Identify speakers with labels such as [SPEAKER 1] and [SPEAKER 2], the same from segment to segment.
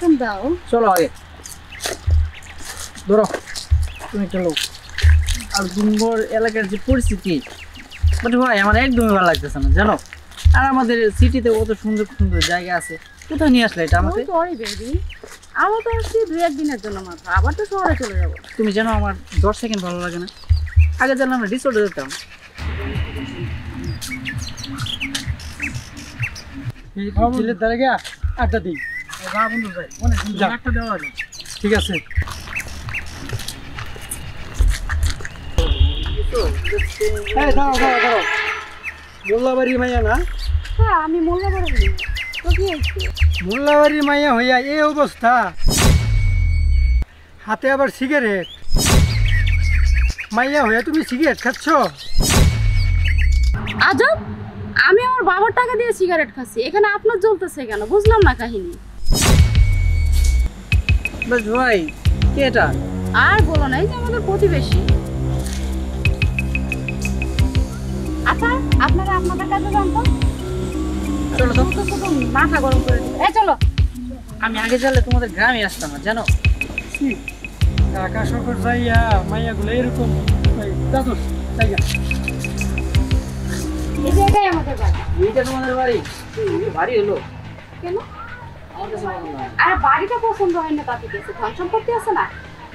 [SPEAKER 1] এখন দাও।
[SPEAKER 2] চলো আগে ধরো, তুমি চলো। আর গুনগর এলাকার যে পরিস্থিতি, বাট ভাই আমার একদমই ভালো লাগতেছে না জানো। আর আমাদের সিটিতে কত সুন্দর সুন্দর জায়গা আছে, কোথায় নিয়ে আসলে এটা আমাকে?
[SPEAKER 1] সরি বেবি, আমরা তো আসছি 2-1 দিনের জন্য মাত্র, আবার তো শহরে চলে যাবো।
[SPEAKER 2] তুমি জানো আমার 10 সেকেন্ড ভালো লাগে না। আগে জানলে আমরা রিসোর্টে যেতাম।
[SPEAKER 3] ঝিলের ধারে গিয়া আড্ডা দিই।
[SPEAKER 2] যা বন্ধু ভাই, অনেক সুন্দর একটা দেওয়া হলো।
[SPEAKER 3] ঠিক আছে। দাঁড়াও দাঁড়াও দাঁড়াও, মোল্লাবাড়ির মাইয়া না?
[SPEAKER 1] হ্যাঁ, আমি মোল্লাবাড়ি বলি। তো কি হয়েছে?
[SPEAKER 3] মোল্লাবাড়ির মাইয়া হইয়া এই অবস্থা, হাতে আবার সিগারেট। মাইয়া হইয়া তুমি সিগারেট খাচ্ছ?
[SPEAKER 1] আজব, আমি আমার বাবার টাকা দিয়ে সিগারেট খাচ্ছি, এখানে আপনার জ্বলতেছে কেন? বুঝলাম না কাহিনী।
[SPEAKER 2] বাস ভাই, কে এটা?
[SPEAKER 1] আর বলো না, এই যে আমাদের প্রতিবেশী। আচ্ছা, আপনারা আপনাদের কাছে জানতো?
[SPEAKER 2] চলো তো।
[SPEAKER 1] মাথা গরম করে দিবে। এই চলো।
[SPEAKER 2] আমি আগে জানলে তোমাদের গ্রামে আসতাম না জানো।
[SPEAKER 3] ঢাকা শহর যাইয়া মাইয়াগুলো এরকম দাদুর জায়গা।
[SPEAKER 1] এই যে এটাই আমাদের বাড়ি।
[SPEAKER 2] এইটা তোমাদের বাড়ি? বাড়ি হলো
[SPEAKER 1] কেন?
[SPEAKER 2] আমার কাছে ভালো না।
[SPEAKER 1] আরে বাড়িটা পছন্দ হয় না তাতে গেছে, ধন সম্পত্তি আছে না।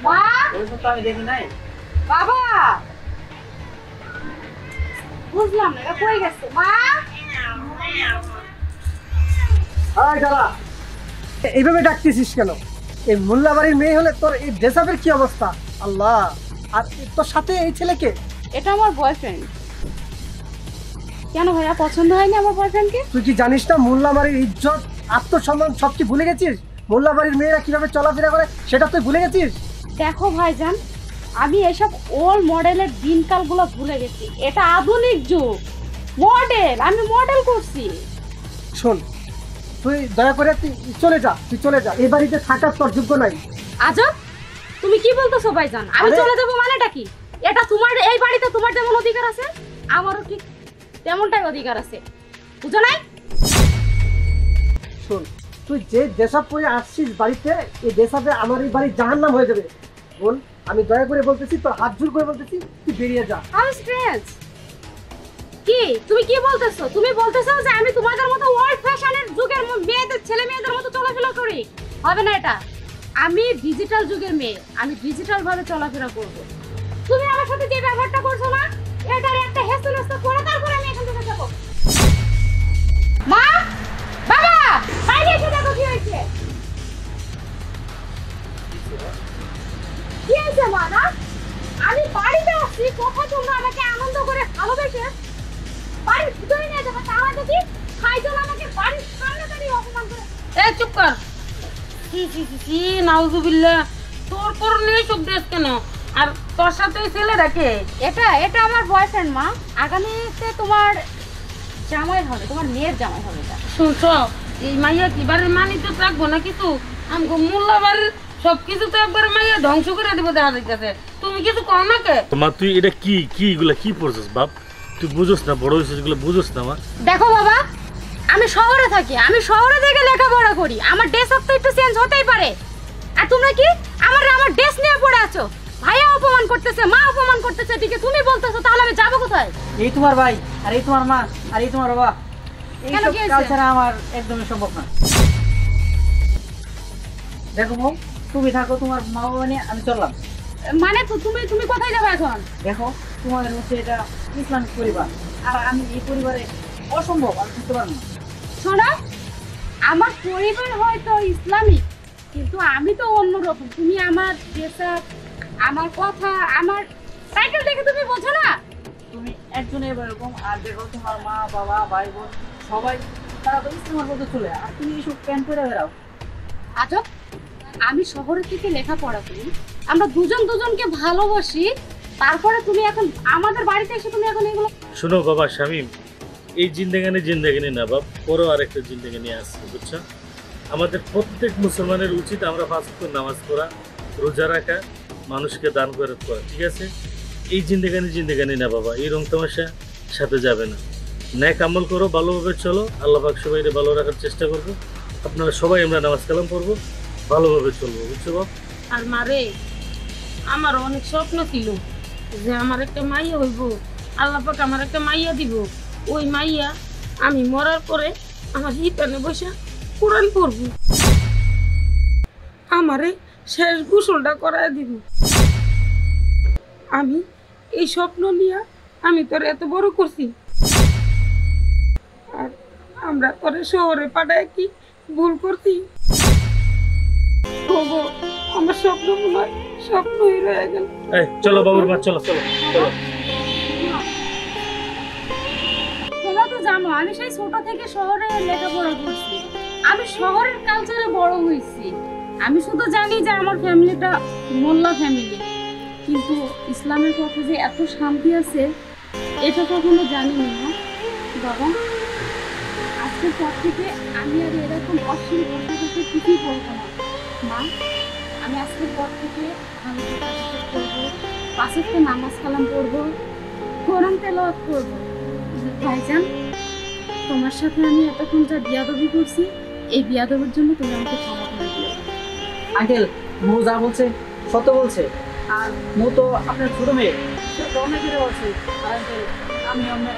[SPEAKER 1] মা,
[SPEAKER 2] ওইসব তো আমি দেখি নাই।
[SPEAKER 1] বাবা, বুঝলাম না, এটা কই গেছে? মা,
[SPEAKER 3] এইভাবে ডাকতেছিস কেন? এই মোল্লাবাড়ির মেয়ে হলে তোর এই ড্রেসআপের কি অবস্থা? আল্লাহ! আর তোর সাথে এই ছেলেকে?
[SPEAKER 1] এটা আমার বয়ফ্রেন্ড। কেন ভাইয়া, পছন্দ হয়নি আমার বয়ফ্রেন্ডকে?
[SPEAKER 3] তুই কি জানিস না মোল্লাবাড়ির ইজ্জত, আত্মসম্মান সব কি ভুলে গেছিস? মোল্লাবাড়ির মেয়েরা কিভাবে চলাফেরা করে সেটা তুই ভুলে গেছিস?
[SPEAKER 1] দেখো ভাইজান, আমি এসব ওল্ড মডেলের দিনকালগুলো ভুলে গেছি। এটা আধুনিক যুগ, মডেল, আমি মডেল করছি।
[SPEAKER 3] শোন, তুই দয়া করে তুই চলে যা, তুই চলে যা। এই বাড়িতে থাকার তোর যোগ্য নাই।
[SPEAKER 1] আজব, তুমি কি বলতেছো ভাইজান? আমি
[SPEAKER 3] আরে-
[SPEAKER 1] চলে যাবো মানেটা কি? এটা তোমার, এই বাড়িতে তোমার যেমন অধিকার আছে, আমারও ঠিক তেমনটাই অধিকার আছে, বুঝো নাই?
[SPEAKER 3] শোন, তুই যে ড্রেসআপ পরে আসছিস বাড়িতে, এই ড্রেসআপে আমার এই বাড়ি জাহান্নাম হয়ে যাবে। বোন, আমি দয়া করে বলতেছি, তোর হাত জোর করে বলতেছি, তুই বেরিয়ে যা।
[SPEAKER 1] How strange! কি তুমি কি বলতেছো? তুমি বলতেছো যে আমি তোমাদের মতো ওল্ড ফ্যাশনের যুগের মেয়েদের, ছেলে মেয়েদের মতো চলাফেরা করি? হবে না এটা। আমি ডিজিটাল যুগের মেয়ে, আমি ডিজিটাল ভাবে চলাফেরা করব। তুমি আমার সাথে যে ব্যবহারটা করছো না, এটার একটা হেস্তনেস্ত করে তারপর আমি এখান থেকে যাব। মা, বাবা, বাইরে এসে দেখো কি হয়েছে। কি হয়েছে মা? না, আমি বাড়িতে আসছি, কোথাও তোমরা আমাকে আনন্দ করে ভালোবেসে বাড়ির ভিতরে নিয়ে যাবে, তাহলে দেখি খাইজন আমাকে বাড়ির সামনে দাঁড়িয়ে অপমান করে।
[SPEAKER 4] এই চুপ কর। কি কি কি কি নাউজুবিল্লাহ, তোর করলে সব ড্রেস কেন? আর তোর সাথে ছেলে রাখে?
[SPEAKER 1] এটা আমার বয়ফ্রেন্ড মা, আগামীতে তোমার জামাই হবে, তোমার মেয়ের জামাই হবে এটা।
[SPEAKER 4] শুনছ, এই মাইয়া কি বাড়ির মানি তো রাখবো না কিছু? আমাকে মোল্লা বাড়ির সবকিছু তো একবার মাইয়া ধ্বংস করে দিব দেখা যাইতেছে। তুমি কিছু কর না কে?
[SPEAKER 5] মা তুই এটা কি কি এগুলা কি পড়ছিস বাপ? তুই বুঝোস না, বড় হয়েছিস, এগুলো বুঝোস না মা?
[SPEAKER 1] দেখো বাবা, আমি শহরে থাকি, আমি শহরে থেকে লেখাপড়া করি, আমার ড্রেস তো একটু চেঞ্জ হতেই পারে। আর তোমরা কি আমার ড্রেস নিয়ে পড়ে আছো? ভাইয়া অপমান করতেছে, মা অপমান করতেছে, ঠিক তুমি বলতেছো, তাহলে আমি যাবো কোথায়?
[SPEAKER 2] এই তোমার ভাই, আর এই তোমার মা, আর এই তোমার বাবা। এই
[SPEAKER 1] কেন,
[SPEAKER 2] সব
[SPEAKER 1] কি হয়েছে?
[SPEAKER 2] কাল ছাড়া আমার একদমই সম্ভব না। দেখো বউ, তুমি থাকো তোমার মা বাবা নিয়ে, আমি চললাম।
[SPEAKER 1] মানে তুমি কোথায় যাবে এখন?
[SPEAKER 2] দেখো, তোমাদের হচ্ছে এটা ইসলামিক পরিবার, আর আমি এই পরিবারে অসম্ভব, আমি বুঝতে পারবো না।
[SPEAKER 1] শোনো, আমার পরিবার হয়তো ইসলামিক, কিন্তু আমি তো অন্যরকম। তুমি আমার ড্রেসআপ, আমার কথা, আমার সাইকেল দেখে তুমি বোঝো না?
[SPEAKER 2] তুমি একজনে এরকম, আর দেখো তোমার মা বাবা ভাই বোন সবাই, তারা তো ইসলামের মধ্যে চলে, আর তুমি এইসব প্যান্ট পরে বেরাও।
[SPEAKER 1] আজব, আমি শহরের থেকে লেখাপড়া করি, আমরা দুজন দুজনকে ভালোবাসি, তারপরে তুমি এখন আমাদের বাড়িতে এসে তুমি এখন এগুলো।
[SPEAKER 5] শোনো বাবা শামীম, এই জিন্দেগানি না বাপ, পরও আরেকটা জিন্দেগানি আসছে, বুঝছো? আমাদের প্রত্যেক মুসলমানের উচিত আমরা 5 ওয়াক্ত নামাজ পড়া, রোজা রাখা, মানুষকে দান করে করা, ঠিক আছে? এই জিন্দেগানি না বাবা, এই রং তামাশা সাথে যাবে না। ন্যাক আমল করো, ভালোভাবে চলো, আল্লাহ পাক সবাইকে ভালো রাখার চেষ্টা করবো। আপনারা সবাই আমরা নামাজ কালাম পড়বো, ভালোভাবে চলবো, বুঝছো বাপ?
[SPEAKER 4] আর মারে আমার অনেক স্বপ্ন ছিল যে আমার একটা মাইয়া হইব, আল্লাহ পাক আমার একটা মাইয়া দিব। ওই মাইয়া আমি মরার পরে আমার হিতানে বসে কোরআন পড়ব, আমারে শেষ গোসলটা করায় দিব। আমি এই স্বপ্ন নিয়ে আমি তোর এত বড় করছি, আর আমরা তোরে শহরে পাঠায় কি ভুল করছি? ওগো, আমার স্বপ্ন মনে হয় স্বপ্নই রয়ে গেল।
[SPEAKER 5] এই চলো বাবুর মা, চলো চলো চলো।
[SPEAKER 1] তোমরা তো জানো আমি সেই ছোট থেকে শহরে লেখাপড়া করছি, আমি শহরের কালচারে বড় হয়েছি। আমি শুধু জানি যে আমার ফ্যামিলিটা মোল্লা ফ্যামিলি, কিন্তু ইসলামের পথে যে এত শান্তি আছে এটা কখনো জানিনি না বাবা। আজকের পর থেকে আমি আর এরকম অশ্লীল কথা কথা কিছুই বলবো না মা। আমি আজকের পর থেকে ভালো করবো, পাঁচের তো নামাজ কালাম পড়বো, কোরআন তেলাওয়াত করবো। ভাইজান, তোমার সাথে আমি এতক্ষণ যা বিয়াদবি করছি, এই বিয়াদবের জন্য তুমি আমাকে ক্ষমা করে দিও।
[SPEAKER 2] আঙ্কেল, মৌ যা বলছে সত্য বলছে, আর মৌ তো আপনার ছোট মেয়ে, সে তো অনেক কিছু বলছে। আর আঙ্কেল, আমি আপনার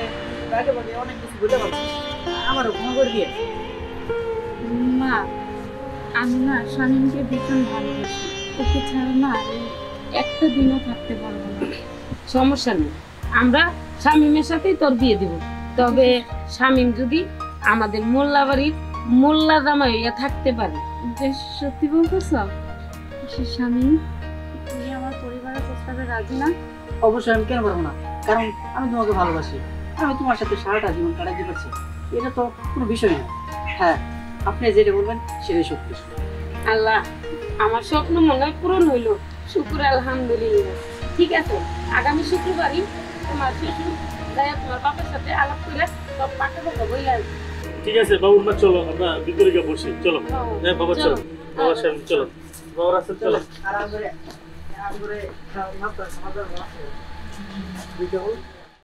[SPEAKER 2] আগে ভাগে অনেক কিছু বুঝতে পারছি, আমারও ক্ষমা করে দিয়ে।
[SPEAKER 1] মা, আমি না স্বামীকে ভীষণ ভালোবাসি, ওকে ছাড়া না আমি একটা দিনও থাকতে পারবো না।
[SPEAKER 4] সমস্যা নেই, আমরা শামীমের সাথেই তোর বিয়ে দেব। তবে শামীম যদি আমাদের মোল্লা বাড়ির মোল্লা জামাই হইয়া থাকতে পারে।
[SPEAKER 1] বেশ, সত্যি বলতেছ? সে স্বামী, তুমি আমার পরিবারের প্রস্তাবে রাজি না?
[SPEAKER 2] অবশ্যই আমি কেন পারবো না, কারণ আমি তোমাকে ভালোবাসি, আমি তোমার সাথে সারাটা জীবন কাটাতে পারছি, এটা তো কোনো বিষয় না। হ্যাঁ, আপনি যেটা বলবেন সেটাই সত্যি।
[SPEAKER 4] আল্লাহ, আমার স্বপ্ন মনে হয় পূরণ হইলো, শুকুর আলহামদুলিল্লাহ। ঠিক আছে, আগামী শুক্রবারই তোমার শ্বশুর যাইয়া তোমার বাবার সাথে আলাপ করে সব পাকা পাকা বইলা আসবে।
[SPEAKER 5] ঠিক আছে বাবুর মা, চলো আমরা ভিতরে গিয়ে বসি। চলো হ্যাঁ বাবা, চলো বাবা, সামনে চলো, বাবার আছে, চলো।
[SPEAKER 2] আরাম করে নাস্তা খাওয়া দাওয়া আছে।